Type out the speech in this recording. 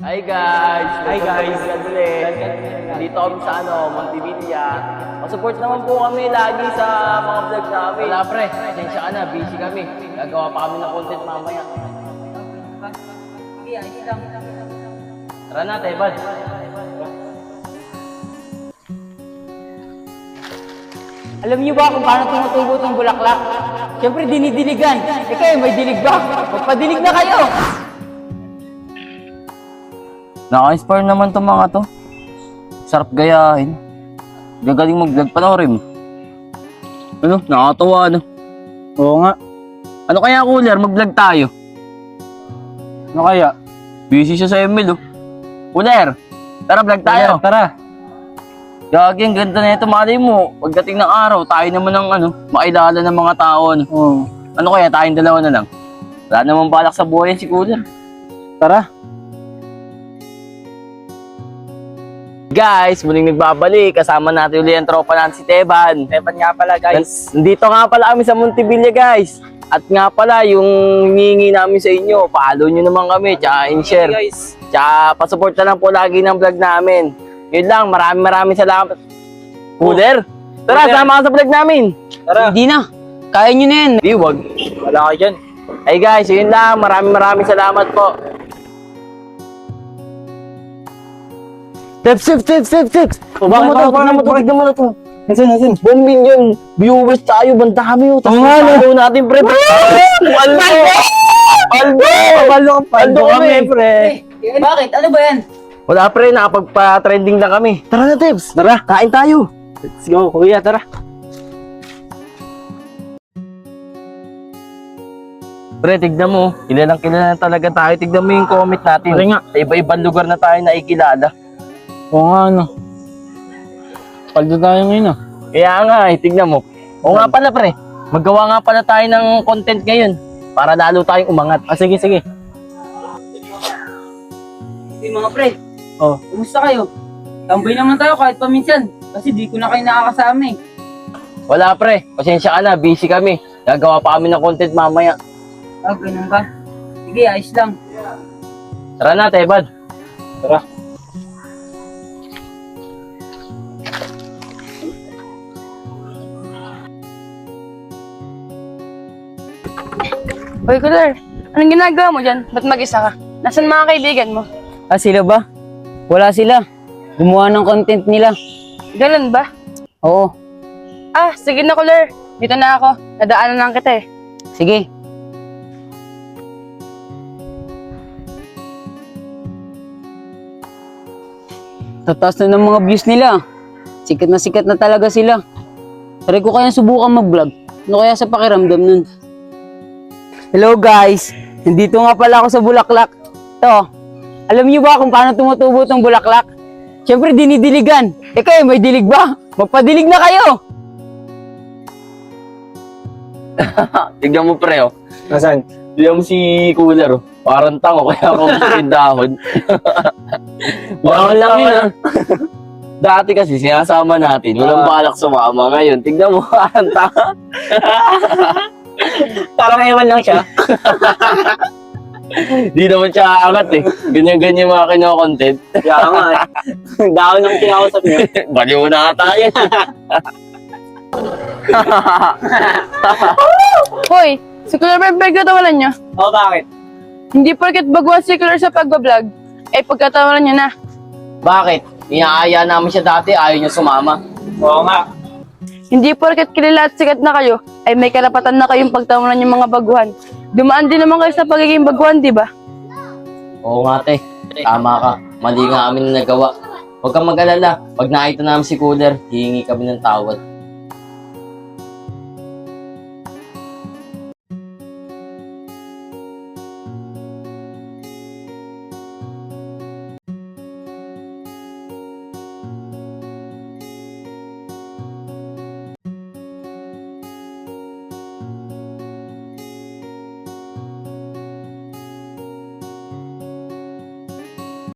Hi guys! Hi, guys. Ulit. Dito kami sa Montevilla. Masupport naman po kami lagi sa mga vlog namin. Wala pre, pasensya ka na, busy kami. Gagawa pa kami ng content mamaya. Sige, ayos lang. Tara na, Tebad. Alam niyo ba kung paano tumutubo itong bulaklak? Siyempre dinidiligan. Eh kayo, may dilig ba? Magpadilig na kayo! Naka-inspire naman itong mga to. Sarap gayahin. Gagaling mag-vlog, panoorin mo. Ano? Nakakatawa, ano? Oo nga. Ano kaya, Cooler? Mag-vlog tayo. Ano kaya? Busy siya sa ML, oh. Cooler, tara, vlog tayo. Tara. Gagi, ang ganda na ito, malay mo. Pagdating ng araw, tayo naman ng makilala ng mga tao. Ano, Oo. ano kaya, tayong dalawa na lang? Wala namang balak sa buhay si Cooler. Tara. Guys, muling nagbabalik. Kasama natin ulit ang tropa natin si Teban. Teban nga pala, guys. Nandito nga pala kami sa Montevilla, guys. At nga pala, yung hihingi namin sa inyo, follow nyo naman kami, tsaka in-share. guys. Tsaka pasupport na lang po lagi ng vlog namin. Yun lang, maraming salamat. Cooler, tara, Cooler. sama ka sa vlog namin. Tara. Hindi na. Kaya nyo na yan. Di, wag. Wala ka dyan. Hey guys, yun lang, maraming salamat po. Tips! Pakignan mo na to. Nasaan? 1 million viewers tayo, bandami yun. Tapos nga, no? follow natin, pre. Aldo kami, pre. Bakit? Ano ba yan? Wala, pre, nakapagpa-trending na kami. Tara na, Tips. Tara. Kain tayo. Let's go, kuya. Tara. Pre, tignan mo. Kilalang talaga tayo. Tignan mo yung comment natin. Pre nga. Sa iba-ibang lugar na tayo nakikilala. Oo nga, ano. Paldo tayo ngayon, ah. Kaya nga, tignan mo. O nga pala, pre. Maggawa nga pala tayo ng content ngayon. Para lalo tayong umangat. Ah, sige. Mga pre. Oh. Kumusta kayo? Tambay naman tayo kahit paminsan. Kasi di ko na kayo nakakasama eh. Wala, pre. Pasensya ka na. Busy kami. Gagawa pa kami ng content mamaya. Ah, ganun ba? Sige, ayos lang. Tara na, Tebad. Tara. Uy, Kuler, anong ginagawa mo dyan? Ba't mag-isa ka? Nasaan mga kaibigan mo? Ah, sila ba? Wala sila. Gumawa ng content nila. Ganun ba? Oo. Ah, sige na, Kuler. Dito na ako. Nadaanan lang kita eh. Sige. Tataas na ng mga views nila. Sikat na talaga sila. Try ko kaya subukan mag-vlog. Ano kaya sa pakiramdam nun? Hello guys! Nandito nga pala ako sa Bulaklak. Ito, alam niyo ba kung paano tumutubo itong bulaklak? Siyempre dinidiligan. Eh kayo, may dilig ba? Magpadilig na kayo! Tignan mo, pre, oh. Nasaan? Tignan mo si Cooler, oh. Parang tango, kaya ako dahon. Baka lang yun, ah. Dati kasi sinasama natin, walang balak sumama. Ngayon, tignan mo, parang tango. Parang ewan lang siya. Di naman siya aangat, eh. Ganyan-ganyan mga kino-content. Kaya nga eh. Dahon ng kinausap niyo. Baliw na tayo. Hoy, si Kuler ba yung pagkatawanan niyo? Oo, bakit? Hindi porket baguhan si Kuler sa pagbablog, eh pagkatawanan niyo na. Bakit? Inaaya namin siya dati, ayaw niya sumama. Oo nga. Hindi porket kilala at sikat na kayo, ay may karapatan na kayong pagtawanan yung mga baguhan. Dumaan din naman kayo sa pagiging baguhan, di ba? Oo nga, te. Tama ka. Mali nga amin na nagawa. Huwag kang mag-alala. Pag nakita namin si Cooler, hihingi kami ng tawad.